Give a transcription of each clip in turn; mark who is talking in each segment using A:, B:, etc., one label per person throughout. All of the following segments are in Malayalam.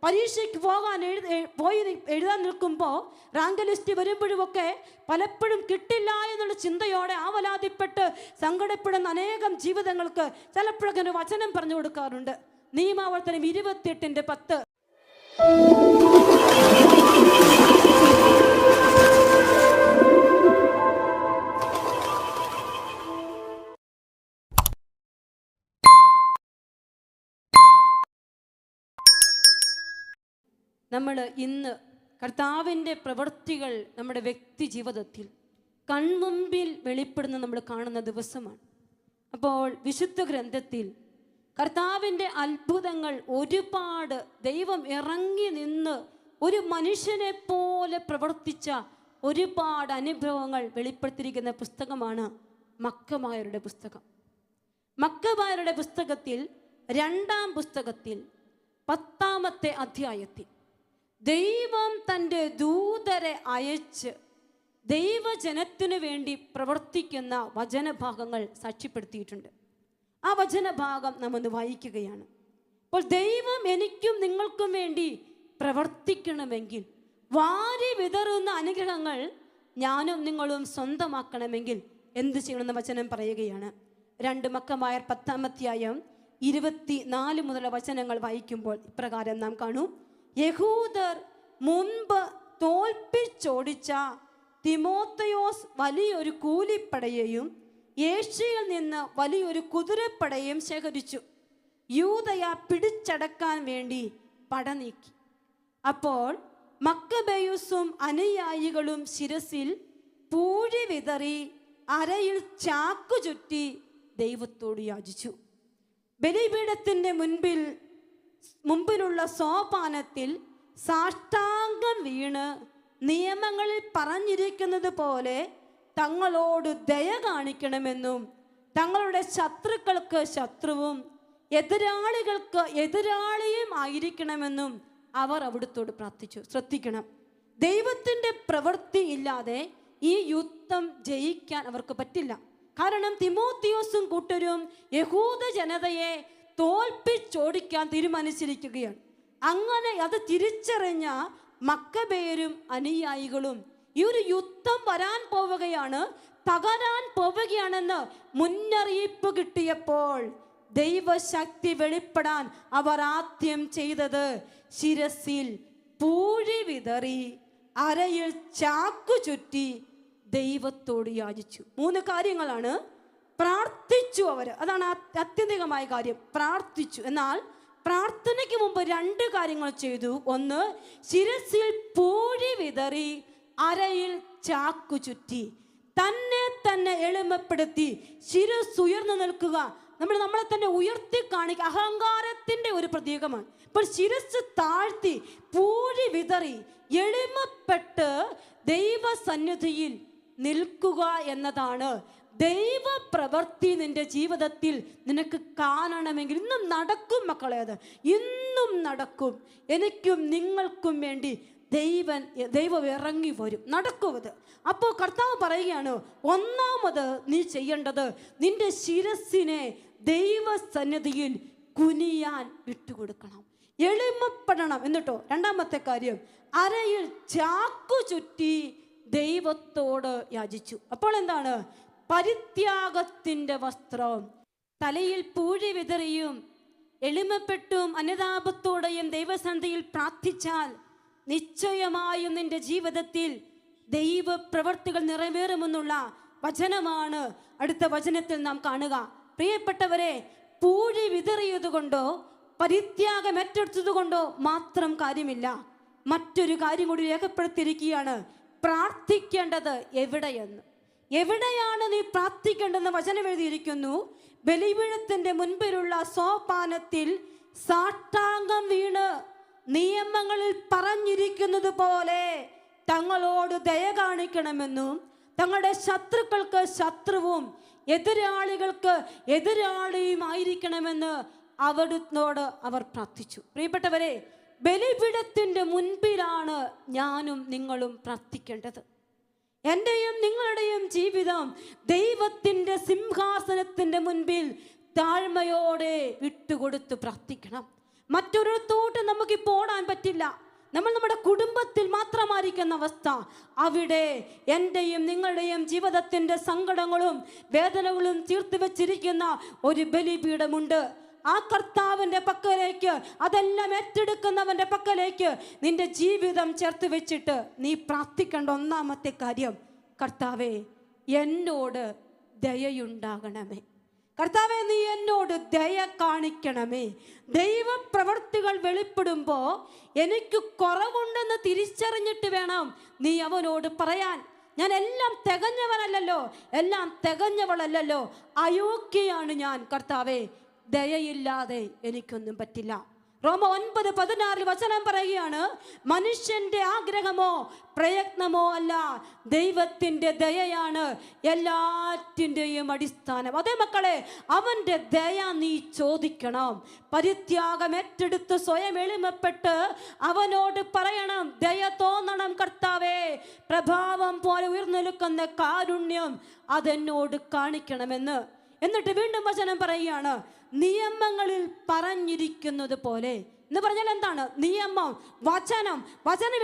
A: പരീക്ഷയ്ക്ക് പോയി എഴുതാൻ നിൽക്കുമ്പോൾ റാങ്ക് ലിസ്റ്റ് വരുമ്പോഴുമൊക്കെ പലപ്പോഴും കിട്ടില്ല എന്നുള്ള ചിന്തയോടെ ആവലാതിപ്പെട്ട് സങ്കടപ്പെടുന്ന അനേകം ജീവിതങ്ങൾക്ക് ചിലപ്പോഴൊക്കെ ഒരു വചനം പറഞ്ഞു കൊടുക്കാറുണ്ട്. നിയമാവർത്തനം 28:10. നമ്മൾ ഇന്ന് കർത്താവിൻ്റെ പ്രവൃത്തികൾ നമ്മുടെ വ്യക്തി ജീവിതത്തിൽ കൺമുമ്പിൽ വെളിപ്പെടുന്ന നമ്മൾ കാണുന്ന ദിവസമാണ്. അപ്പോൾ വിശുദ്ധ ഗ്രന്ഥത്തിൽ കർത്താവിൻ്റെ അത്ഭുതങ്ങൾ ഒരുപാട് ദൈവം ഇറങ്ങി നിന്ന് ഒരു മനുഷ്യനെ പോലെ പ്രവർത്തിച്ച ഒരുപാട് അനുഭവങ്ങൾ വെളിപ്പെടുത്തിയിരിക്കുന്ന പുസ്തകമാണ് മക്കബായരുടെ പുസ്തകം. മക്കബായരുടെ പുസ്തകത്തിൽ 2-ാം പുസ്തകത്തിൽ 10-ാമത്തെ അധ്യായത്തിൽ ദൈവം തൻ്റെ ദൂതരെ അയച്ച് ദൈവജനത്തിനു വേണ്ടി പ്രവർത്തിക്കുന്ന വചനഭാഗങ്ങൾ സാക്ഷ്യപ്പെടുത്തിയിട്ടുണ്ട്. ആ വചനഭാഗം നാം ഒന്ന് വായിക്കുകയാണ്. അപ്പോൾ ദൈവം എനിക്കും നിങ്ങൾക്കും വേണ്ടി പ്രവർത്തിക്കണമെങ്കിൽ, വാരി വിതറുന്ന അനുഗ്രഹങ്ങൾ ഞാനും നിങ്ങളും സ്വന്തമാക്കണമെങ്കിൽ എന്ത് ചെയ്യണമെന്ന വചനം പറയുകയാണ്. 2 മക്കബായർ 10-ാം അധ്യായം 24 മുതലുള്ള വചനങ്ങൾ വായിക്കുമ്പോൾ ഇപ്രകാരം നാം കാണും. യഹൂദർ മുൻപ് തോൽപ്പിച്ചോടിച്ച തിമോത്തയോസ് വലിയൊരു കൂലിപ്പടയെയും ഏഷ്യയിൽ നിന്ന് വലിയൊരു കുതിരപ്പടയും ശേഖരിച്ചു. യൂദയ പിടിച്ചടക്കാൻ വേണ്ടി പട നീക്കി. അപ്പോൾ മക്കബെയൂസും അനുയായികളും ശിരസിൽ പൂഴി വിതറി അരയിൽ ചാക്കു ചുറ്റി ദൈവത്തോട് യാചിച്ചു. ബലിപീഠത്തിൻ്റെ മുമ്പിലുള്ള സോപാനത്തിൽ സാഷ്ടാംഗം വീണ് നിയമങ്ങളിൽ പറഞ്ഞിരിക്കുന്നത് പോലെ തങ്ങളോട് ദയ കാണിക്കണമെന്നും തങ്ങളുടെ ശത്രുക്കൾക്ക് ശത്രുവും എതിരാളികൾക്ക് എതിരാളിയും ആയിരിക്കണമെന്നും അവർ അവിടുത്തോട് പ്രാർത്ഥിച്ചു. ശ്രദ്ധിക്കണം, ദൈവത്തിൻ്റെ പ്രവൃത്തി ഇല്ലാതെ ഈ യുദ്ധം ജയിക്കാൻ അവർക്ക് പറ്റില്ല. കാരണം തിമോത്തിയോസും കൂട്ടരും യഹൂദ ജനതയെ തോൽപ്പിച്ചോടിക്കാൻ തീരുമാനിച്ചിരിക്കുകയാണ്. അങ്ങനെ അത് തിരിച്ചറിഞ്ഞ മക്കബേയരും അനുയായികളും ഈ ഒരു യുദ്ധം വരാൻ പോവുകയാണ്, തകരാൻ പോവുകയാണെന്ന് മുന്നറിയിപ്പ് കിട്ടിയപ്പോൾ ദൈവശക്തി വെളിപ്പെടാൻ അവർ ആദ്യം ചെയ്തത് ശിരസിൽ പൂഴി വിതറി അരയിൽ ചാക്കു ചുറ്റി ദൈവത്തോട് യാചിച്ചു. 3 കാര്യങ്ങളാണ്. പ്രാർത്ഥിച്ചു അവർ, അതാണ് അത്യന്തികമായ കാര്യം, പ്രാർത്ഥിച്ചു. എന്നാൽ പ്രാർത്ഥനയ്ക്ക് മുമ്പ് 2 കാര്യങ്ങൾ ചെയ്തു. ഒന്ന്, ശിരസിൽ പൂഴി വിതറി അരയിൽ ചാക്കു ചുറ്റി. തന്നെ എളിമപ്പെടുത്തി ശിരസ് ഉയർന്നു നിൽക്കുക. നമ്മളെ തന്നെ ഉയർത്തി കാണിക്കുക അഹങ്കാരത്തിൻ്റെ ഒരു പ്രതീകമാണ്. ഇപ്പോൾ ശിരസ് താഴ്ത്തി പൂഴി വിതറി എളിമപ്പെട്ട് ദൈവസന്നിധിയിൽ നിൽക്കുക എന്നതാണ് ദൈവപ്രവൃത്തി. നിന്റെ ജീവിതത്തിൽ നിനക്ക് കാണണമെങ്കിൽ ഇന്നും നടക്കും മക്കളെ, അത് ഇന്നും നടക്കും. എനിക്കും നിങ്ങൾക്കും വേണ്ടി ദൈവം ഇറങ്ങി വരും, നടക്കുമത്. അപ്പോൾ കർത്താവ് പറയുകയാണ്, ഒന്നാമത് നീ ചെയ്യേണ്ടത് നിന്റെ ശിരസിനെ ദൈവസന്നിധിയിൽ കുനിയാൻ വിട്ടുകൊടുക്കണം, എളിമപ്പെടണം. എന്നിട്ടോ 2-ാമത്തെ കാര്യം, അരയിൽ ചാക്കു ചുറ്റി ദൈവത്തോട് യാചിച്ചു. അപ്പോൾ എന്താണ്? പരിത്യാഗത്തിൻ്റെ വസ്ത്രം. തലയിൽ പൂഴി വിതറിയും എളിമപ്പെട്ടും അനുതാപത്തോടെയും ദൈവസന്നിധിയിൽ പ്രാർത്ഥിച്ചാൽ നിശ്ചയമായും നിന്റെ ജീവിതത്തിൽ ദൈവ പ്രവർത്തികൾ നിറവേറുമെന്നുള്ള വചനമാണ് അടുത്ത വചനത്തിൽ നാം കാണുക. പ്രിയപ്പെട്ടവരെ, പൂഴി വിതറിയത് കൊണ്ടോ പരിത്യാഗം ഏറ്റെടുത്തത് കൊണ്ടോ മാത്രം കാര്യമില്ല. മറ്റൊരു കാര്യം കൂടി രേഖപ്പെടുത്തിയിരിക്കുകയാണ്, പ്രാർത്ഥിക്കേണ്ടത് എവിടെയെന്ന്. എവിടെയാണ് നീ പ്രാർത്ഥിക്കേണ്ടെന്ന് വചനം എഴുതിയിരിക്കുന്നു. ബലിപീഠത്തിന്റെ മുൻപിലുള്ള സോപാനത്തിൽ സാഷ്ടാംഗം വീണ് നിയമങ്ങളിൽ പറഞ്ഞിരിക്കുന്നത് പോലെ തങ്ങളോട് ദയ കാണിക്കണമെന്നും തങ്ങളുടെ ശത്രുക്കൾക്ക് ശത്രുവും എതിരാളികൾക്ക് എതിരാളിയുമായിരിക്കണമെന്ന് അവിടുന്നോട് അവർ പ്രാർത്ഥിച്ചു. പ്രിയപ്പെട്ടവരെ, ബലിപീഠത്തിൻ്റെ മുൻപിലാണ് ഞാനും നിങ്ങളും പ്രാർത്ഥിക്കേണ്ടത്. എൻ്റെയും നിങ്ങളുടെയും ജീവിതം ദൈവത്തിൻ്റെ സിംഹാസനത്തിൻ്റെ മുൻപിൽ താഴ്മയോടെ വിട്ടുകൊടുത്ത് പ്രാർത്ഥിക്കണം. മറ്റൊരിടത്തോട്ട് നമുക്കിപ്പോൾ ഓടാൻ പറ്റില്ല. നമ്മൾ നമ്മുടെ കുടുംബത്തിൽ മാത്രമായിരിക്കുന്ന അവസ്ഥ. അവിടെ എൻ്റെയും നിങ്ങളുടെയും ജീവിതത്തിൻ്റെ സങ്കടങ്ങളും വേദനകളും തീർത്തു വെച്ചിരിക്കുന്ന ഒരു ബലിപീഠമുണ്ട്. ആ കർത്താവിൻ്റെ പക്കലേക്ക്, അതെല്ലാം ഏറ്റെടുക്കുന്നവൻ്റെ പക്കലേക്ക് നിന്റെ ജീവിതം ചേർത്ത് വെച്ചിട്ട് നീ പ്രാർത്ഥിക്കേണ്ട ഒന്നാമത്തെ കാര്യം, കർത്താവേ എന്നോട് ദയയുണ്ടാകണമേ. കർത്താവേ നീ എന്നോട് ദയ കാണിക്കണമേ. ദൈവപ്രവർത്തികൾ വെളിപ്പെടുമ്പോൾ എനിക്ക് കുറവുണ്ടെന്ന് തിരിച്ചറിഞ്ഞിട്ട് വേണം നീ അവനോട് പറയാൻ. ഞാൻ എല്ലാം തികഞ്ഞവനല്ലല്ലോ, എല്ലാം തികഞ്ഞവളല്ലല്ലോ, അയോഗ്യയാണ് ഞാൻ. കർത്താവേ ദയയില്ലാതെ എനിക്കൊന്നും പറ്റില്ല. റോമ 9:16 വചനം പറയുകയാണ്, മനുഷ്യന്റെ ആഗ്രഹമോ പ്രയത്നമോ അല്ല, ദൈവത്തിൻ്റെ ദയയാണ് എല്ലാറ്റിൻ്റെയും അടിസ്ഥാനം. അതേ മക്കളെ, അവൻ്റെ ദയ നീ ചോദിക്കണം. പരിത്യാഗം ഏറ്റെടുത്ത് സ്വയം എളിമപ്പെട്ട് അവനോട് പറയണം, ദയ തോന്നണം കർത്താവേ, പ്രഭാവം പോലെ ഉയർന്നു നിൽക്കുന്ന കാരുണ്യം അതെന്നോട് കാണിക്കണമെന്ന്. എന്നിട്ട് വീണ്ടും വചനം പറയുകയാണ്, നിയമങ്ങളിൽ പറഞ്ഞിരിക്കുന്നത് പോലെ. എന്ന് പറഞ്ഞാൽ എന്താണ്? നിയമം, വചനം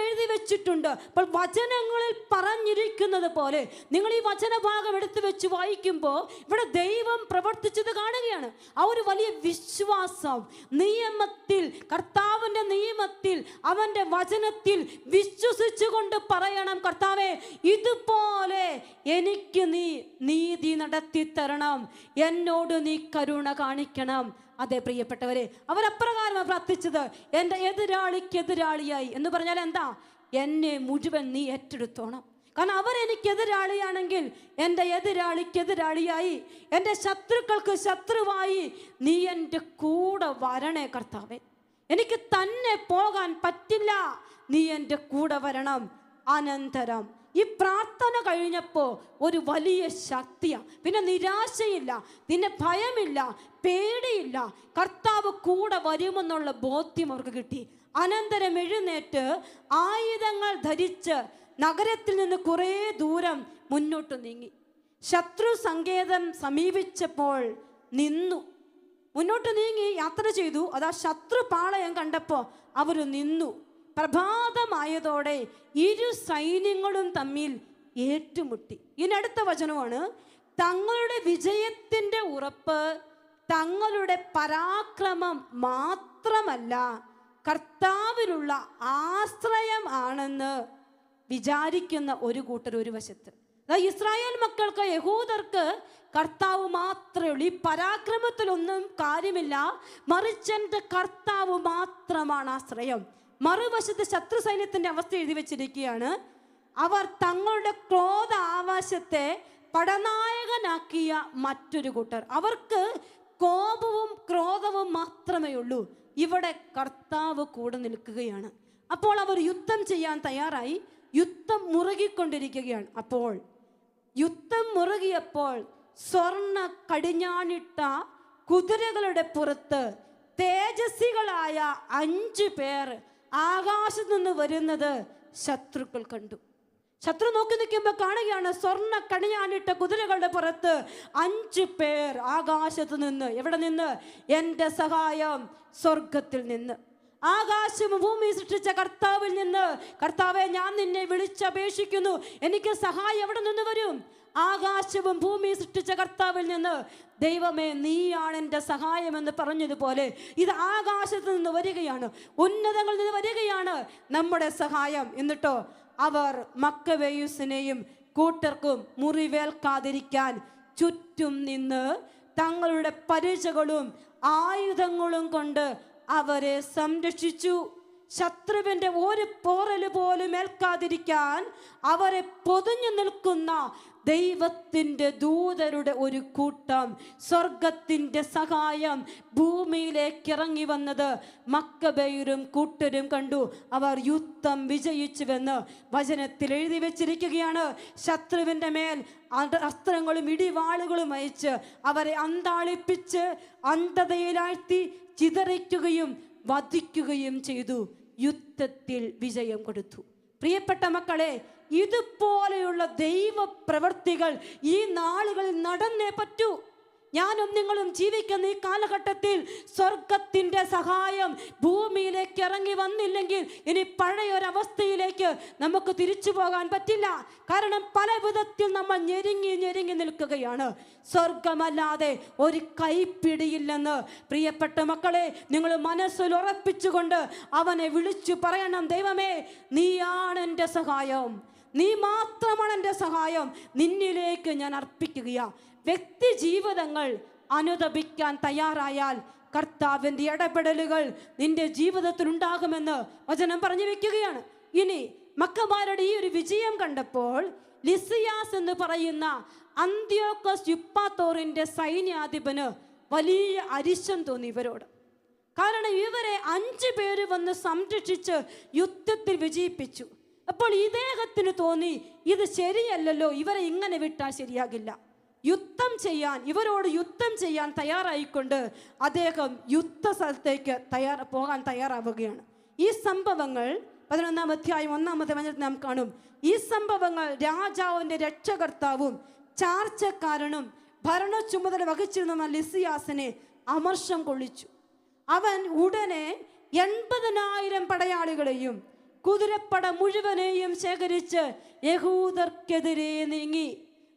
A: എഴുതി വെച്ചിട്ടുണ്ട്. അപ്പോൾ വചനങ്ങളിൽ പറഞ്ഞിരിക്കുന്നത് പോലെ നിങ്ങൾ ഈ വചനഭാഗം എടുത്തു വെച്ച് വായിക്കുമ്പോൾ ഇവിടെ ദൈവം പ്രവർത്തിച്ചത് കാണുകയാണ്. ആ ഒരു വലിയ വിശ്വാസം നിയമത്തിൽ, കർത്താവിൻ്റെ നിയമത്തിൽ, അവൻ്റെ വചനത്തിൽ വിശ്വസിച്ചുകൊണ്ട് പറയണം, കർത്താവേ ഇതുപോലെ എനിക്ക് നീ നീതി നടത്തി തരണം, എന്നോട് നീ കരുണ കാണിക്കണം. അതെ പ്രിയപ്പെട്ടവരെ, അവരപ്രകാരമാണ് പ്രാർത്ഥിച്ചത്. എൻ്റെ എതിരാളിക്കെതിരാളിയായി എന്ന് പറഞ്ഞാൽ എന്താ? എന്നെ മുഴുവൻ നീ ഏറ്റെടുത്തോണം. കാരണം അവരെനിക്കെതിരാളിയാണെങ്കിൽ എൻ്റെ എതിരാളിക്കെതിരാളിയായി, എൻ്റെ ശത്രുക്കൾക്ക് ശത്രുവായി നീ എൻ്റെ കൂടെ വരണേ കർത്താവേ. എനിക്ക് തന്നെ പോകാൻ പറ്റില്ല, നീ എൻ്റെ കൂടെ വരണം. അനന്തരം ഈ പ്രാർത്ഥന കഴിഞ്ഞപ്പോൾ ഒരു വലിയ ശക്തിയാണ്. പിന്നെ നിരാശയില്ല, പിന്നെ ഭയമില്ല, പേടിയില്ല. കർത്താവ് കൂടെ വരുമെന്നുള്ള ബോധ്യം അവർക്ക് കിട്ടി. അനന്തരം എഴുന്നേറ്റ് ആയുധങ്ങൾ ധരിച്ച് നഗരത്തിൽ നിന്ന് കുറേ ദൂരം മുന്നോട്ട് നീങ്ങി. ശത്രു സങ്കേതം സമീപിച്ചപ്പോൾ നിന്നു. മുന്നോട്ട് നീങ്ങി യാത്ര ചെയ്തു. അതാ ശത്രു പാളയം കണ്ടപ്പോൾ അവർ നിന്നു. പ്രഭാതമായതോടെ ഇരു സൈന്യങ്ങളും തമ്മിൽ ഏറ്റുമുട്ടി. ഇതിനടുത്ത വചനമാണ്, തങ്ങളുടെ വിജയത്തിൻ്റെ ഉറപ്പ് തങ്ങളുടെ പരാക്രമം മാത്രമല്ല, കർത്താവിലുള്ള ആശ്രയം ആണെന്ന് വിചാരിക്കുന്ന ഒരു കൂട്ടർ ഒരു വശത്ത്. ഇസ്രായേൽ മക്കൾക്ക്, യഹൂദർക്ക് കർത്താവ് മാത്രമേ ഉള്ളൂ. ഈ പരാക്രമത്തിലൊന്നും കാര്യമില്ല, മറിച്ച് എൻ്റെ കർത്താവ് മാത്രമാണ് ആശ്രയം. മറുവശത്ത് ശത്രു സൈന്യത്തിൻ്റെ അവസ്ഥ എഴുതി വെച്ചിരിക്കുകയാണ്. അവർ തങ്ങളുടെ ക്രോധ ആവേശത്തെ പടനായകനാക്കിയ മറ്റൊരു കൂട്ടർ. അവർക്ക് കോപവും ക്രോധവും മാത്രമേ ഉള്ളൂ. ഇവിടെ കർത്താവ് കൂടെ നിൽക്കുകയാണ്. അപ്പോൾ അവർ യുദ്ധം ചെയ്യാൻ തയ്യാറായി. യുദ്ധം മുറുകിക്കൊണ്ടിരിക്കുകയാണ്. അപ്പോൾ യുദ്ധം മുറുകിയപ്പോൾ സ്വർണ്ണ കടിഞ്ഞാണിട്ട കുതിരകളുടെ പുറത്ത് തേജസ്വികളായ 5 പേർ ആകാശത്ത് നിന്ന് വരുന്നത് ശത്രുക്കൾ കണ്ടു. ശത്രു നോക്കി നിൽക്കുമ്പോൾ കാണുകയാണ്, സ്വർണ്ണ കണിയാനിട്ട കുതിരകളുടെ പുറത്ത് 5 പേർ ആകാശത്ത് നിന്ന്. എവിടെ നിന്ന്? എൻ്റെ സഹായം സ്വർഗത്തിൽ നിന്ന്. ആകാശവും ഭൂമി സൃഷ്ടിച്ച കർത്താവിൽ നിന്ന്. കർത്താവെ, ഞാൻ നിന്നെ വിളിച്ചപേക്ഷിക്കുന്നു, എനിക്ക് സഹായം എവിടെ നിന്ന് വരും? ആകാശവും ഭൂമി സൃഷ്ടിച്ച കർത്താവിൽ നിന്ന്. ദൈവമേ, നീയാണ് എൻ്റെ സഹായമെന്ന് പറഞ്ഞതുപോലെ ഇത് ആകാശത്ത് നിന്ന് വരികയാണ്, ഉന്നതങ്ങളിൽ നിന്ന് വരികയാണ് നമ്മുടെ സഹായം. എന്നിട്ടോ അവർ മക്കവേയുസിനെയും കൂട്ടർക്കും മുറിവേൽക്കാതിരിക്കാൻ ചുറ്റും നിന്ന് തങ്ങളുടെ പരിചകളും ആയുധങ്ങളും കൊണ്ട് അവരെ സംരക്ഷിച്ചു. ശത്രുവിൻ്റെ ഒരു പോറല് പോലും ഏൽക്കാതിരിക്കാൻ അവരെ പൊതിഞ്ഞു നിൽക്കുന്ന ദൈവത്തിൻ്റെ ദൂതരുടെ ഒരു കൂട്ടം, സ്വർഗത്തിൻ്റെ സഹായം ഭൂമിയിലേക്ക് ഇറങ്ങി വന്നത് മക്കബയരും കൂട്ടരും കണ്ടു. അവർ യുദ്ധം വിജയിച്ചുവെന്ന് വചനത്തിൽ എഴുതി വെച്ചിരിക്കുകയാണ്. ശത്രുവിൻ്റെ മേൽ അസ്ത്രങ്ങളും ഇടിവാളുകളും അയച്ച് അവരെ അന്താളിപ്പിച്ച് അന്ധതയിലാഴ്ത്തി ചിതറിക്കുകയും വധിക്കുകയും ചെയ്തു. യുദ്ധത്തിൽ വിജയം കൊടുത്തു. പ്രിയപ്പെട്ട മക്കളെ, ഇതുപോലെയുള്ള ദൈവ പ്രവർത്തികൾ ഈ നാളുകളിൽ നടന്നേ പറ്റൂ. ഞാനും നിങ്ങളും ജീവിക്കുന്ന ഈ കാലഘട്ടത്തിൽ സ്വർഗത്തിൻ്റെ സഹായം ഭൂമിയിലേക്ക് ഇറങ്ങി വന്നില്ലെങ്കിൽ ഇനി പഴയൊരവസ്ഥയിലേക്ക് നമുക്ക് തിരിച്ചു പോകാൻ പറ്റില്ല. കാരണം പല വിധത്തിൽ നമ്മൾ ഞെരുങ്ങി നിൽക്കുകയാണ്. സ്വർഗമല്ലാതെ ഒരു കൈപ്പിടിയില്ലെന്ന് പ്രിയപ്പെട്ട മക്കളെ നിങ്ങൾ മനസ്സിൽ ഉറപ്പിച്ചുകൊണ്ട് അവനെ വിളിച്ചു പറയണം, ദൈവമേ നീയാണ് എൻ്റെ സഹായം, നീ മാത്രമാണ് എൻ്റെ സഹായം, നിന്നിലേക്ക് ഞാൻ അർപ്പിക്കുകയാണ്. വ്യക്തി ജീവിതങ്ങൾ അനുതപിക്കാൻ തയ്യാറായാൽ കർത്താവിൻ്റെ ഇടപെടലുകൾ നിന്റെ ജീവിതത്തിൽ ഉണ്ടാകുമെന്ന് വചനം പറഞ്ഞു വെക്കുകയാണ്. ഇനി മക്കമാരുടെ ഈ ഒരു വിജയം കണ്ടപ്പോൾ ലിസിയാസ് എന്ന് പറയുന്ന അന്ത്യോക്കസ് യുപ്പാത്തോറിൻ്റെ സൈന്യാധിപന് വലിയ അരിശം തോന്നി ഇവരോട്. കാരണം ഇവരെ 5 പേര് വന്ന് സംരക്ഷിച്ച് യുദ്ധത്തിൽ വിജയിപ്പിച്ചു. അപ്പോൾ ഇദ്ദേഹത്തിന് തോന്നി ഇത് ശരിയല്ലല്ലോ, ഇവരെ ഇങ്ങനെ വിട്ടാൽ ശരിയാകില്ല. ഇവരോട് യുദ്ധം ചെയ്യാൻ തയ്യാറായിക്കൊണ്ട് അദ്ദേഹം യുദ്ധസ്ഥലത്തേക്ക് പോകാൻ തയ്യാറാവുകയാണ്. ഈ സംഭവങ്ങൾ 11-ാം അധ്യായം 1-ാമത്തെ വചനത്തിൽ നാം കാണും. ഈ സംഭവങ്ങൾ രാജാവിൻ്റെ രക്ഷകർത്താവും ചാർച്ചക്കാരനും ഭരണ ചുമതല വഹിച്ചിരുന്ന ലിസിയാസിനെ അമർഷം കൊള്ളിച്ചു. അവൻ ഉടനെ 80,000 പടയാളികളെയും കുതിരപ്പട മുഴുവനെയും ശേഖരിച്ച് യഹൂദർക്കെതിരെ നീങ്ങി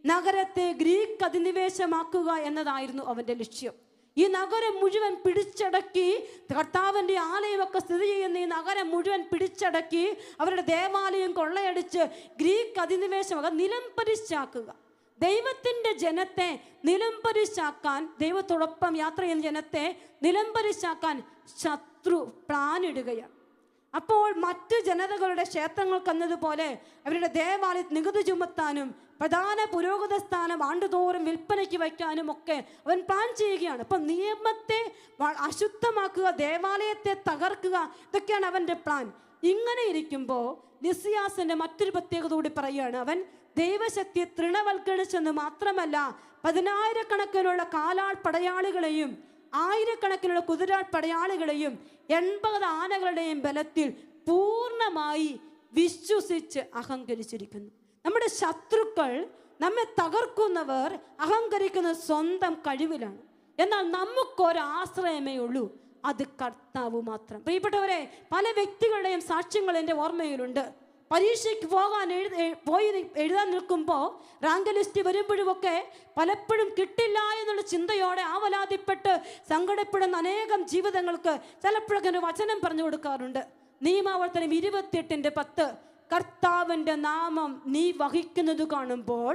A: നഗരത്തെ ഗ്രീക്ക് അധിനിവേശമാക്കുക എന്നതായിരുന്നു അവൻ്റെ ലക്ഷ്യം. ഈ നഗരം മുഴുവൻ പിടിച്ചടക്കി, കർത്താവിൻ്റെ ആലയമൊക്കെ സ്ഥിതി ചെയ്യുന്ന ഈ നഗരം മുഴുവൻ പിടിച്ചടക്കി അവരുടെ ദേവാലയം കൊള്ളയടിച്ച് ഗ്രീക്ക് അധിനിവേശമാക്കുക, നിലംപരിശാക്കുക. ദൈവത്തിൻ്റെ ജനത്തെ നിലംപരിശാക്കാൻ, ദൈവത്തോടൊപ്പം യാത്ര ചെയ്യുന്ന ജനത്തെ നിലംപരിശാക്കാൻ ശത്രു പ്ലാനിടുകയാണ്. അപ്പോൾ മറ്റു ജനതകളുടെ ക്ഷേത്രങ്ങൾക്ക് എന്നതുപോലെ അവരുടെ ദേവാലയത്തിൽ നികുതി ചുമത്താനും പ്രധാന പുരോഹിത സ്ഥാനം ആണ്ടുതോറും വിൽപ്പനയ്ക്ക് വയ്ക്കാനും ഒക്കെ അവൻ പ്ലാൻ ചെയ്യുകയാണ്. അപ്പം നിയമത്തെ അശുദ്ധമാക്കുക, ദേവാലയത്തെ തകർക്കുക, ഇതൊക്കെയാണ് അവൻ്റെ പ്ലാൻ. ഇങ്ങനെ ഇരിക്കുമ്പോൾ ലിസിയാസിൻ്റെ മറ്റൊരു പ്രത്യേകത കൂടി പറയുകയാണ്. അവൻ ദൈവശക്തിയെ തൃണവൽക്കരിച്ചെന്ന് മാത്രമല്ല 10,000-കണക്കിനുള്ള കാലാൾ പടയാളികളെയും 1000-കണക്കിനുള്ള കുതിരാൾ പടയാളികളെയും 80 ആനകളുടെയും ബലത്തിൽ പൂർണ്ണമായി വിശ്വസിച്ച് അഹങ്കരിച്ചിരിക്കുന്നു. നമ്മുടെ ശത്രുക്കൾ, നമ്മെ തകർക്കുന്നവർ അഹങ്കരിക്കുന്നത് സ്വന്തം കഴിവിലാണ്. എന്നാൽ നമുക്കൊരാശ്രയമേ ഉള്ളൂ, അത് കർത്താവ് മാത്രം. പ്രിയപ്പെട്ടവരെ, പല വ്യക്തികളുടെയും സാക്ഷ്യങ്ങൾ എൻ്റെ ഓർമ്മയിലുണ്ട്. പരീക്ഷയ്ക്ക് പോയി എഴുതാൻ നിൽക്കുമ്പോൾ റാങ്ക് ലിസ്റ്റ് വരുമ്പോഴുമൊക്കെ പലപ്പോഴും കിട്ടില്ല എന്നുള്ള ചിന്തയോടെ ആവലാതിപ്പെട്ട് സങ്കടപ്പെടുന്ന അനേകം ജീവിതങ്ങൾക്ക് ചിലപ്പോഴൊക്കെ ഒരു വചനം പറഞ്ഞു കൊടുക്കാറുണ്ട്. നിയമാവർത്തനം 28:10 കർത്താവിൻ്റെ നാമം നീ വഹിക്കുന്നത് കാണുമ്പോൾ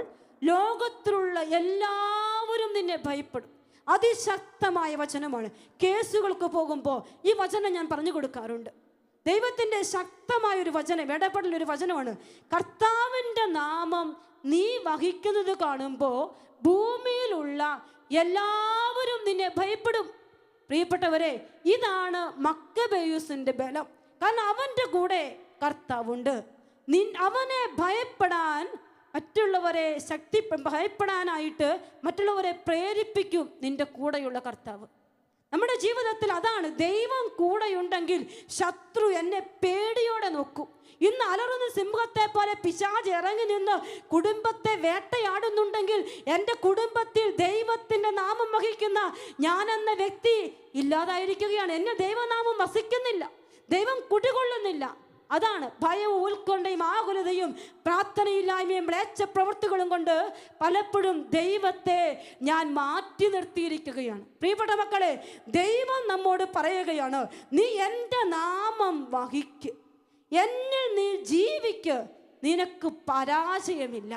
A: ലോകത്തിലുള്ള എല്ലാവരും നിന്നെ ഭയപ്പെടും. അതിശക്തമായ വചനമാണ്. കേസുകൾക്ക് പോകുമ്പോൾ ഈ വചനം ഞാൻ പറഞ്ഞു കൊടുക്കാറുണ്ട്. ദൈവത്തിൻ്റെ ശക്തമായൊരു വചനം, ഇടപെടലൊരു വചനമാണ്. കർത്താവിൻ്റെ നാമം നീ വഹിക്കുന്നത് കാണുമ്പോൾ ഭൂമിയിലുള്ള എല്ലാവരും നിന്നെ ഭയപ്പെടും. പ്രിയപ്പെട്ടവരെ, ഇതാണ് മക്കബേയൂസിൻ്റെ ബലം. കാരണം അവൻ്റെ കൂടെ കർത്താവുണ്ട്. അവനെ ഭയപ്പെടാൻ മറ്റുള്ളവരെ ഭയപ്പെടാനായിട്ട് മറ്റുള്ളവരെ പ്രേരിപ്പിക്കും നിന്റെ കൂടെയുള്ള കർത്താവ്. നമ്മുടെ ജീവിതത്തിൽ അതാണ്. ദൈവം കൂടെയുണ്ടെങ്കിൽ ശത്രു എന്നെ പേടിയോടെ നോക്കും. ഇന്ന് അലറുന്ന സിംഹത്തെ പോലെ പിശാച് ഇറങ്ങി നിന്ന് കുടുംബത്തെ വേട്ടയാടുന്നുണ്ടെങ്കിൽ എൻ്റെ കുടുംബത്തിൽ ദൈവത്തിൻ്റെ നാമം വഹിക്കുന്ന ഞാനെന്ന വ്യക്തി ഇല്ലാതായിരിക്കുകയാണ്. എന്നെ ദൈവനാമം വസിക്കുന്നില്ല, ദൈവം കുടികൊള്ളുന്നില്ല. അതാണ് ഭയവും ഉത്കണ്ഠയും ആകുലതയും പ്രാർത്ഥനയില്ലായ്മയും മ്ലേച്ഛ പ്രവൃത്തികളും കൊണ്ട് പലപ്പോഴും ദൈവത്തെ ഞാൻ മാറ്റി നിർത്തിയിരിക്കുകയാണ്. പ്രിയപ്പെട്ട മക്കളെ, ദൈവം നമ്മോട് പറയുകയാണ്, നീ എൻ്റെ നാമം വഹിക്ക്, എന്നിൽ നീ ജീവിക്ക്, നിനക്ക് പരാജയമില്ല.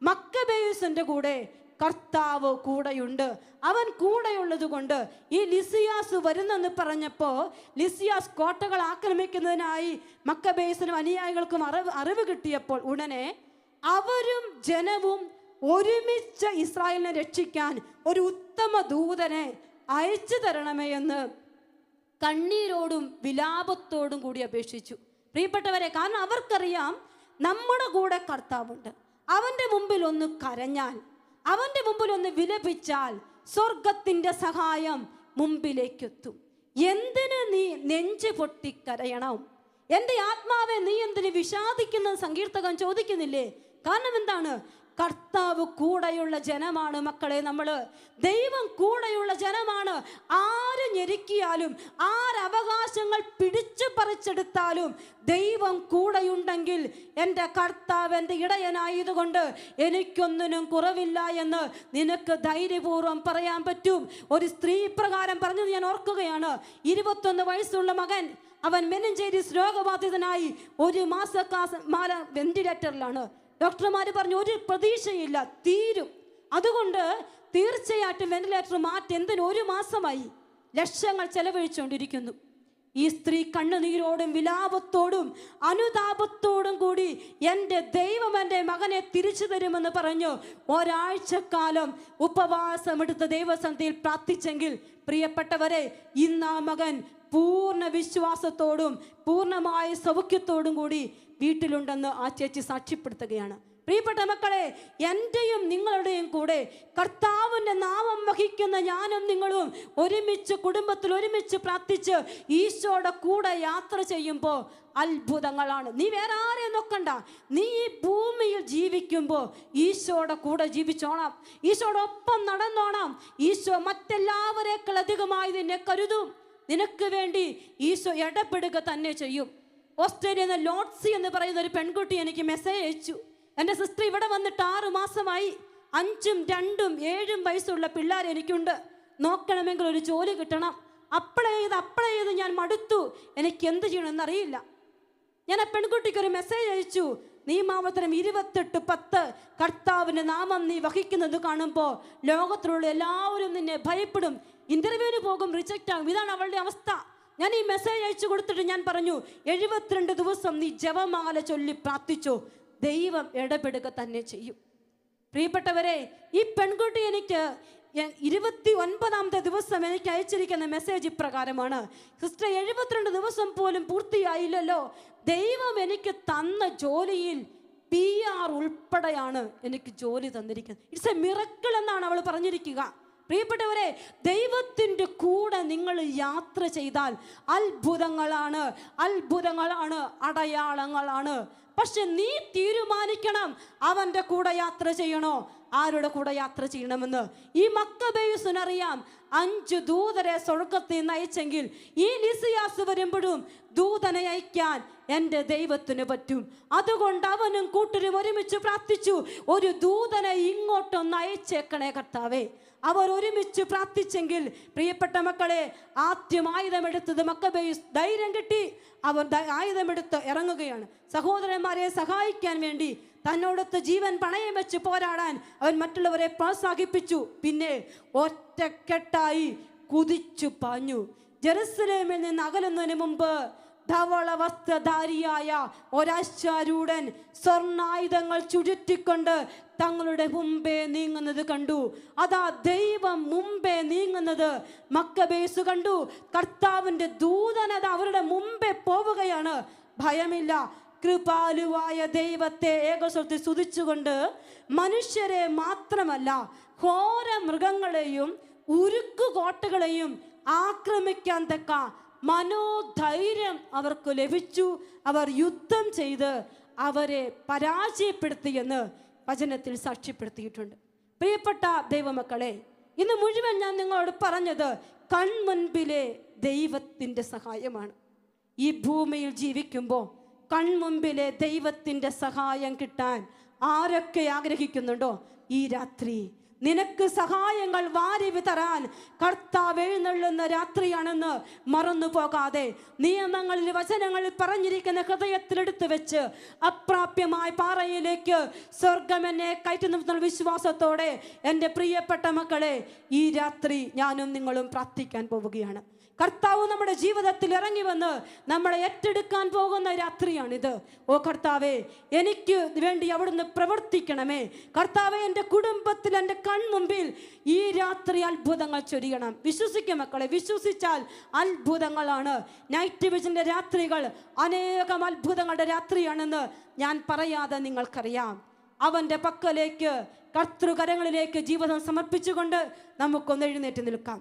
A: മക്കബേയൂസിൻ്റെ കൂടെ കർത്താവ് കൂടെയുണ്ട്. അവൻ കൂടെയുള്ളത് കൊണ്ട് ഈ ലിസിയാസ് വരുന്നെന്ന് പറഞ്ഞപ്പോൾ ലിസിയാസ് കോട്ടകൾ ആക്രമിക്കുന്നതിനായി മക്കബേയൂസിനും അനുയായികൾക്കും അറിവ് കിട്ടിയപ്പോൾ ഉടനെ അവരും ജനവും ഒരുമിച്ച് ഇസ്രായേലിനെ രക്ഷിക്കാൻ ഒരു ഉത്തമ ദൂതനെ അയച്ചു തരണമേ എന്ന് കണ്ണീരോടും വിലാപത്തോടും കൂടി അപേക്ഷിച്ചു. പ്രിയപ്പെട്ടവരെ, കാരണം അവർക്കറിയാം നമ്മുടെ കൂടെ കർത്താവുണ്ട്. അവൻ്റെ മുമ്പിൽ ഒന്ന് കരഞ്ഞാൽ, അവൻ്റെ മുമ്പിൽ ഒന്ന് വിലപിച്ചാൽ സ്വർഗത്തിൻ്റെ സഹായം മുമ്പിലേക്കെത്തും. എന്തിന് നീ നെഞ്ചു പൊട്ടിക്കരയണം? എൻ്റെ ആത്മാവെ നീ എന്തിന് വിഷാദിക്കുന്നത്? സങ്കീർത്തകൻ ചോദിക്കുന്നില്ലേ? കാരണം എന്താണ്? കർത്താവ് കൂടെയുള്ള ജനമാണ് മക്കളെ. നമ്മൾ ദൈവം കൂടെയുള്ള ജനമാണ്. ആര് ഞെരുക്കിയാലും ആരവകാശങ്ങൾ പിടിച്ചു പറിച്ചെടുത്താലും ദൈവം കൂടെയുണ്ടെങ്കിൽ എൻ്റെ കർത്താവ് എൻ്റെ ഇടയനായതുകൊണ്ട് എനിക്കൊന്നിനും കുറവില്ല എന്ന് നിനക്ക് ധൈര്യപൂർവ്വം പറയാൻ പറ്റും. ഒരു സ്ത്രീ പ്രകാരം പറഞ്ഞത് ഞാൻ ഓർക്കുകയാണ്. 21 വയസ്സുള്ള മകൻ, അവൻ മെനിഞ്ചൈറ്റിസ് രോഗബാധിതനായി 1 മാസക്കാല വെന്റിലേറ്ററിലാണ്. ഡോക്ടർമാർ പറഞ്ഞു ഒരു പ്രതീക്ഷയില്ല, തീരും. അതുകൊണ്ട് തീർച്ചയായിട്ടും വെന്റിലേറ്റർ മാറ്റി. എന്തിന്? 1 മാസമായി ലക്ഷങ്ങൾ ചെലവഴിച്ചുകൊണ്ടിരിക്കുന്നു. ഈ സ്ത്രീ കണ്ണുനീരോടും വിലാപത്തോടും അനുതാപത്തോടും കൂടി എൻ്റെ ദൈവം എൻ്റെ മകനെ തിരിച്ചു തരുമെന്ന് പറഞ്ഞു ഒരാഴ്ചക്കാലം ഉപവാസമെടുത്ത് ദൈവസന്നിധിയിൽ പ്രാർത്ഥിച്ചെങ്കിൽ പ്രിയപ്പെട്ടവരെ, ഇന്ന് ആ മകൻ പൂർണ്ണ വിശ്വാസത്തോടും പൂർണ്ണമായ സൗഖ്യത്തോടും കൂടി വീട്ടിലുണ്ടെന്ന് ആ ചേച്ചി സാക്ഷ്യപ്പെടുത്തുകയാണ്. പ്രിയപ്പെട്ട മക്കളെ, എൻ്റെയും നിങ്ങളുടെയും കൂടെ കർത്താവിൻ്റെ നാമം വഹിക്കുന്ന ഞാനും നിങ്ങളും ഒരുമിച്ച് കുടുംബത്തിൽ ഒരുമിച്ച് പ്രാർത്ഥിച്ച് ഈശോയുടെ കൂടെ യാത്ര ചെയ്യുമ്പോൾ അത്ഭുതങ്ങളാണ്. നീ വേറെ ആരെയും നോക്കണ്ട. നീ ഈ ഭൂമിയിൽ ജീവിക്കുമ്പോൾ ഈശോയുടെ കൂടെ ജീവിച്ചോണം, ഈശോടൊപ്പം നടന്നോണം. ഈശോ മറ്റെല്ലാവരേക്കാൾ അധികമായി നിന്നെ കരുതും. നിനക്ക് വേണ്ടി ഈശോ ഇടപെടുക തന്നെ ചെയ്യും. ഓസ്ട്രേലിയയിൽ നിന്ന് ലോട്ട്സി എന്ന് പറയുന്ന ഒരു പെൺകുട്ടി എനിക്ക് മെസ്സേജ് അയച്ചു. എൻ്റെ സിസ്റ്റർ ഇവിടെ വന്നിട്ട് 6 മാസമായി. 5, 2, 7 വയസ്സുള്ള പിള്ളേർ എനിക്കുണ്ട്. നോക്കണമെങ്കിൽ ഒരു ജോലി കിട്ടണം. അപ്ലൈ ചെയ്ത് ഞാൻ മടുത്തു. എനിക്ക് എന്ത് ചെയ്യണമെന്നറിയില്ല. ഞാൻ ആ പെൺകുട്ടിക്ക് ഒരു മെസ്സേജ് അയച്ചു. നിയമാവർത്തനം 28:10 കർത്താവിൻ്റെ നാമം നീ വഹിക്കുന്നത് കാണുമ്പോൾ ലോകത്തിലുള്ള എല്ലാവരും നിന്നെ ഭയപ്പെടും. ഇന്റർവ്യൂവിന് പോകും, റിജക്റ്റ് ആകും. ഇതാണ് അവളുടെ അവസ്ഥ. ഞാൻ ഈ മെസ്സേജ് അയച്ചു കൊടുത്തിട്ട് ഞാൻ പറഞ്ഞു 72 ദിവസം നീ ജപമാല ചൊല്ലി പ്രാർത്ഥിച്ചു, ദൈവം ഇടപെടുക തന്നെ ചെയ്യും. പ്രിയപ്പെട്ടവരെ, ഈ പെൺകുട്ടി എനിക്ക് 29ാമത്തെ ദിവസം എനിക്ക് അയച്ചിരിക്കുന്ന മെസ്സേജ് ഇപ്രകാരമാണ്. സിസ്റ്റർ, 72 ദിവസം പോലും പൂർത്തിയായില്ലല്ലോ. ദൈവം എനിക്ക് തന്ന ജോലിയിൽ PR ഉൾപ്പെടെയാണ് എനിക്ക് ജോലി തന്നിരിക്കുന്നത്. ഇറ്റ്സ് എ മിറക്കിൾ എന്നാണ് അവൾ പറഞ്ഞിരിക്കുക. പ്രിയപ്പെട്ടവരെ, ദൈവത്തിൻ്റെ കൂടെ നിങ്ങൾ യാത്ര ചെയ്താൽ അത്ഭുതങ്ങളാണ്, അടയാളങ്ങളാണ്. പക്ഷെ നീ തീരുമാനിക്കണം അവൻ്റെ കൂടെ യാത്ര ചെയ്യണോ, ആരുടെ കൂടെ യാത്ര ചെയ്യണമെന്ന്. ഈ മക്കബേയുസിനറിയാം 5 ദൂതരെ സ്വർഗ്ഗത്തിൽ നിന്ന് അയച്ചെങ്കിൽ ഈ ലിസിയാസ് വരുമ്പോഴും ദൂതനെ അയക്കാൻ എൻ്റെ ദൈവത്തിന് പറ്റും. അതുകൊണ്ട് അവനും കൂട്ടരും ഒരുമിച്ച് പ്രാർത്ഥിച്ചു, ഒരു ദൂതനെ ഇങ്ങോട്ടൊന്ന് അയച്ചേക്കണേ കർത്താവേ. അവർ ഒരുമിച്ച് പ്രാർത്ഥിച്ചെങ്കിൽ പ്രിയപ്പെട്ട മക്കളെ, ആദ്യം ആയുധമെടുത്തത് മക്കബേയുസ്. ധൈര്യം കിട്ടി, അവർ ആയുധമെടുത്ത് ഇറങ്ങുകയാണ്. സഹോദരന്മാരെ സഹായിക്കാൻ വേണ്ടി തന്നോടൊത്ത് ജീവൻ പണയം വെച്ച് പോരാടാൻ അവൻ മറ്റുള്ളവരെ പ്രോത്സാഹിപ്പിച്ചു. പിന്നെ ഒറ്റക്കെട്ടായി കുതിച്ചു പാഞ്ഞു. ജെറുസലേമിൽ നിന്ന് അകലുന്നതിന് മുമ്പ് ധവള വസ്ത്രധാരിയായ ഒരാശ്വാരൂഢൻ സ്വർണ്ണായുധങ്ങൾ ചുഴറ്റിക്കൊണ്ട് തങ്ങളുടെ മുമ്പേ നീങ്ങുന്നത് കണ്ടു. അതാ ദൈവം മുമ്പേ നീങ്ങുന്നത് മക്കബേസ് കണ്ടു. കർത്താവിൻ്റെ ദൂതനത അവരുടെ മുമ്പേ പോവുകയാണ്. ഭയമില്ല. കൃപാലുവായ ദൈവത്തെ ഏകസ്വരത്തിൽ സ്തുതിച്ചുകൊണ്ട് മനുഷ്യരെ മാത്രമല്ല ഘോര മൃഗങ്ങളെയും ഉരുക്കുകോട്ടകളെയും ആക്രമിക്കാൻ തക്ക മനോധൈര്യം അവർക്ക് ലഭിച്ചു. അവർ യുദ്ധം ചെയ്ത് അവരെ പരാജയപ്പെടുത്തിയെന്ന് വചനത്തിൽ സാക്ഷ്യപ്പെടുത്തിയിട്ടുണ്ട്. പ്രിയപ്പെട്ട ദൈവമക്കളെ, ഇന്ന് മുഴുവൻ ഞാൻ നിങ്ങളോട് പറഞ്ഞത് കൺമുൻപിലെ ദൈവത്തിൻ്റെ സഹായമാണ്. ഈ ഭൂമിയിൽ ജീവിക്കുമ്പോൾ കൺമുൻപിലെ ദൈവത്തിൻ്റെ സഹായം കിട്ടാൻ ആരൊക്കെ ആഗ്രഹിക്കുന്നുണ്ടോ, ഈ രാത്രി നിനക്ക് സഹായങ്ങൾ വാരി വിതറാൻ കർത്താവ് എഴുന്നള്ളുന്ന രാത്രിയാണെന്ന് മറന്നു പോകാതെ നിയമങ്ങളിൽ വചനങ്ങളിൽ പറഞ്ഞിരിക്കുന്ന ഹൃദയത്തിലെടുത്ത് വെച്ച് അപ്രാപ്യമായ പാറയിലേക്ക് സ്വർഗം എന്നെ കയറ്റുന്ന വിശ്വാസത്തോടെ എൻ്റെ പ്രിയപ്പെട്ട മക്കളെ, ഈ രാത്രി ഞാനും നിങ്ങളും പ്രാർത്ഥിക്കാൻ പോവുകയാണ്. കർത്താവ് നമ്മുടെ ജീവിതത്തിൽ ഇറങ്ങി വന്ന് നമ്മളെ ഏറ്റെടുക്കാൻ പോകുന്ന രാത്രിയാണിത്. ഓ കർത്താവേ, എനിക്ക് വേണ്ടി അവിടുന്ന് പ്രവർത്തിക്കണമേ. കർത്താവേ, എൻ്റെ കുടുംബത്തിൽ എൻ്റെ കൺമുമ്പിൽ ഈ രാത്രി അത്ഭുതങ്ങൾ ചൊരിയണം. വിശ്വസിക്കും മക്കളെ, വിശ്വസിച്ചാൽ അത്ഭുതങ്ങളാണ്. നൈറ്റ് വിഷൻ്റെ രാത്രികൾ അനേകം അത്ഭുതങ്ങളുടെ രാത്രിയാണെന്ന് ഞാൻ പറയാതെ നിങ്ങൾക്കറിയാം. അവൻ്റെ പക്കലേക്ക് കർത്തൃകരങ്ങളിലേക്ക് ജീവിതം സമർപ്പിച്ചുകൊണ്ട് നമുക്കൊന്ന് എഴുന്നേറ്റ് നിൽക്കാം.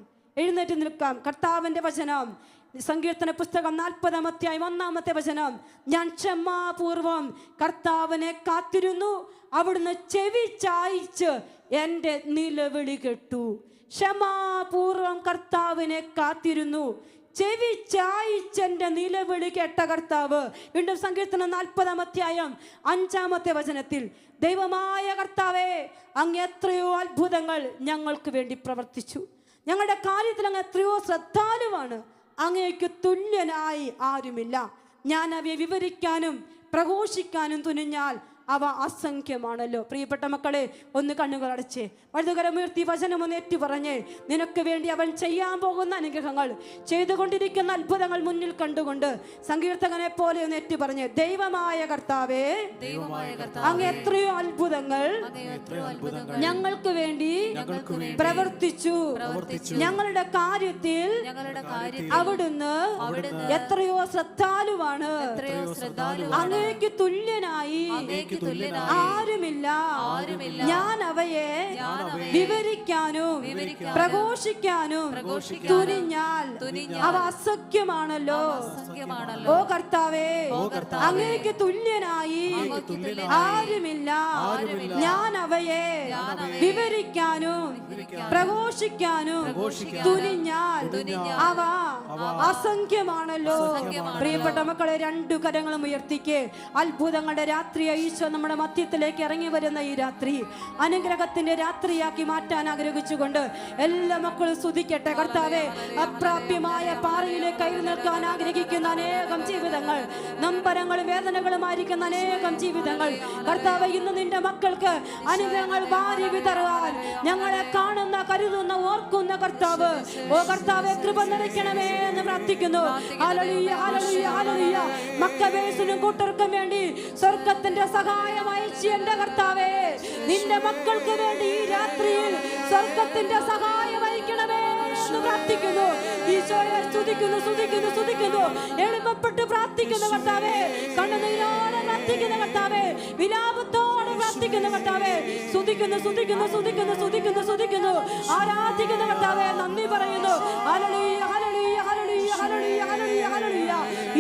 A: കർത്താവിൻ്റെ വചനം സങ്കീർത്തന പുസ്തകം 40-ാം അധ്യായം 1-ാമത്തെ വചനം, ഞാൻ ക്ഷമാപൂർവം കർത്താവിനെ കാത്തിരുന്നു, അവിടുന്ന് ചെവി ചായിച്ച് എൻ്റെ നിലവിളി കേട്ടു. ക്ഷമാപൂർവം കർത്താവിനെ കാത്തിരുന്നു, ചെവി ചായിച്ചെൻ്റെ നിലവിളി കേട്ട കർത്താവ്. വീണ്ടും സങ്കീർത്തനം 40-ാം അധ്യായം 5-ാമത്തെ വചനത്തിൽ, ദൈവമായ കർത്താവേ, അങ്ങ് എത്രയോ അത്ഭുതങ്ങൾ ഞങ്ങൾക്ക് വേണ്ടി പ്രവർത്തിച്ചു. ഞങ്ങളുടെ കാര്യത്തിൽ അങ്ങ് എത്രയോ ശ്രദ്ധാലുവാണ്. അങ്ങേക്ക് തുല്യനായി ആരുമില്ല. ഞാൻ അവയെ വിവരിക്കാനും പ്രഘോഷിക്കാനും തുനിഞ്ഞാൽ അവ അസംഖ്യമാണല്ലോ. പ്രിയപ്പെട്ട മക്കളെ, ഒന്ന് കണ്ണുകൾ അടച്ചേ, വലതുകരമുയർത്തി വചനം ഒന്ന് ഏറ്റുപറഞ്ഞ്, നിനക്ക് വേണ്ടി അവൻ ചെയ്യാൻ പോകുന്ന അനുഗ്രഹങ്ങൾ, ചെയ്തുകൊണ്ടിരിക്കുന്ന അത്ഭുതങ്ങൾ മുന്നിൽ കണ്ടുകൊണ്ട് സങ്കീർത്തകനെ പോലെ ഒന്ന് ഏറ്റുപറഞ്ഞ്, ദൈവമായ കർത്താവേ, അങ്ങ് എത്രയോ അത്ഭുതങ്ങൾ ഞങ്ങൾക്ക് വേണ്ടി പ്രവർത്തിച്ചു. ഞങ്ങളുടെ കാര്യത്തിൽ അവിടുന്ന് എത്രയോ ശ്രദ്ധാലുവാണ്. അങ്ങേക്ക് തുല്യനായി ആരുമില്ല. ഞാൻ അവയെ വിവരിക്കാനും പ്രഘോഷിക്കാനും തുനിഞ്ഞാൽ അവ അസഖ്യമാണല്ലോ. ഓ കർത്താവേ, അങ്ങേക്ക് തുല്യനായി ആരുമില്ല. ഞാൻ അവയെ വിവരിക്കാനും പ്രഘോഷിക്കാനും തുനിഞ്ഞാൽ അവ അസംഖ്യമാണല്ലോ. പ്രിയപ്പെട്ട മക്കളെ, 2 കരങ്ങളും ഉയർത്തിക്ക്. അത്ഭുതങ്ങളുടെ രാത്രി ഈശോ നമ്മുടെ മധ്യത്തിലേക്ക് ഇറങ്ങി വരുന്ന ഈ രാത്രി അനുഗ്രഹത്തിന്റെ രാത്രിയാക്കി മാറ്റാൻ ആഗ്രഹിച്ചുകൊണ്ട് എല്ലാ മക്കളും സ്തുതിക്കട്ടെ. കർത്താവേ, അപ്രാപ്യമായ പാറയിലേക്ക് കയറി നിൽക്കാൻ ആഗ്രഹിക്കുന്ന അനേകം ജീവിതങ്ങൾ, നമ്പരങ്ങളും വേദനകളുമായിരിക്കുന്ന അനേകം ജീവിതങ്ങൾ, കർത്താവേ, ഇന്ന് നിന്റെ മക്കൾക്ക് അനുഗ്രഹങ്ങൾ വാരി വിതറുവാൻ ഞങ്ങളെ കാണുന്ന, കരുതുന്ന, ഓർക്കുന്ന കർത്താവ്, ഓ കർത്താവേ, കൃപ നിറയ്ക്കണമേ എന്ന് പ്രാർത്ഥിക്കുന്നു. ഹല്ലേലൂയ, ഹല്ലേലൂയ, ഹല്ലേലൂയ. മക്കബേസിനും കൂട്ടർക്കും വേണ്ടി സ്വർഗത്തിന്റെ സഹായം അയച്ചു എന്റെ കർത്താവേ, നിന്റെ മക്കൾക്ക് വേണ്ടി ഈ രാത്രിയിൽ സ്വർഗത്തിന്റെ സഹായം അയക്കണമേ എന്ന് പ്രാർത്ഥിക്കുന്നു. ഈശോയെ സ്തുതിക്കുന്നു, സ്തുതിക്കുന്നു, സ്തുതിക്കുന്നു. എളുപ്പപ്പെട്ട് പ്രാർത്ഥിക്കുന്ന കർത്താവേ, കണ്ണുനീരോടെ പ്രാർത്ഥിക്കുന്ന കർത്താവേ, വിലാപത്തോടെ പ്രാർത്ഥിക്കുന്ന കർത്താവേ, സ്തുതിക്കുന്നു, സ്തുതിക്കുന്നു, സ്തുതിക്കുന്നു, സ്തുതിക്കുന്നു, സ്തുതിക്കുന്നു, ആരാധിക്കുന്ന കർത്താവേ, നന്ദി പറയുന്നു. ഹല്ലേലൂയ, ഹല്ലേലൂയ, ഹല്ലേലൂയ, ഹല്ലേലൂയ, ഹല്ലേലൂയ, ഹല്ലേലൂയ.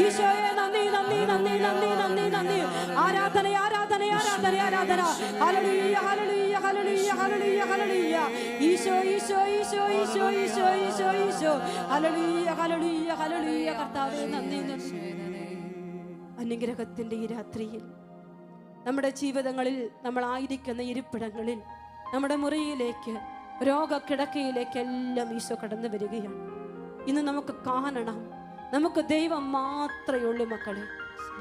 A: ഈശോയെ നന്ദി, നന്ദി, നന്ദി, നന്ദി, നന്ദി, നന്ദി. ആരാധന, ആരാധന, ആരാധന, ആരാധന. ഹല്ലേലൂയ, ഹല്ലേലൂയ, ഹല്ലേലൂയ, ഹല്ലേലൂയ, ഹല്ലേലൂയ. ഈശോ, ഈശോ, ഈശോ, ഈശോ, ഈശോ, ഈശോ, ഈശോ. ഹല്ലേലൂയ, ഹല്ലേലൂയ, ഹല്ലേലൂയ. കർത്താവേ, നന്ദി, നന്ദി. അനുഗ്രഹത്തിന്റെ ഈ രാത്രിയിൽ നമ്മുടെ ജീവിതങ്ങളിൽ, നമ്മളായിരിക്കുന്ന ഇരിപ്പിടങ്ങളിൽ, നമ്മുടെ മുറിയിലേക്ക്, രോഗക്കിടക്കയിലേക്ക് എല്ലാം ഈശോ കടന്നു വരികയാണ്. ഇന്ന് നമുക്ക് കാണണം, നമുക്ക് ദൈവം മാത്രമേ ഉള്ളൂ മക്കളെ.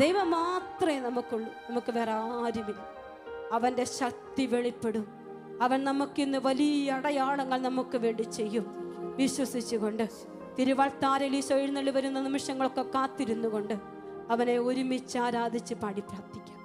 A: ദൈവം മാത്രമേ നമുക്കുള്ളൂ, നമുക്ക് വേറെ ആരുമില്ല. അവൻ്റെ ശക്തി വെളിപ്പെടും. അവൻ നമുക്കിന്ന് വലിയ അടയാളങ്ങൾ നമുക്ക് വേണ്ടി ചെയ്യും. വിശ്വസിച്ചുകൊണ്ട് തിരുവൾത്താരയിൽ ഈശോ എഴുന്നള്ളി വരുന്ന നിമിഷങ്ങളൊക്കെ കാത്തിരുന്നു കൊണ്ട് അവനെ ഒരുമിച്ച് ആരാധിച്ച് പാടി പ്രാർത്ഥിക്കാം.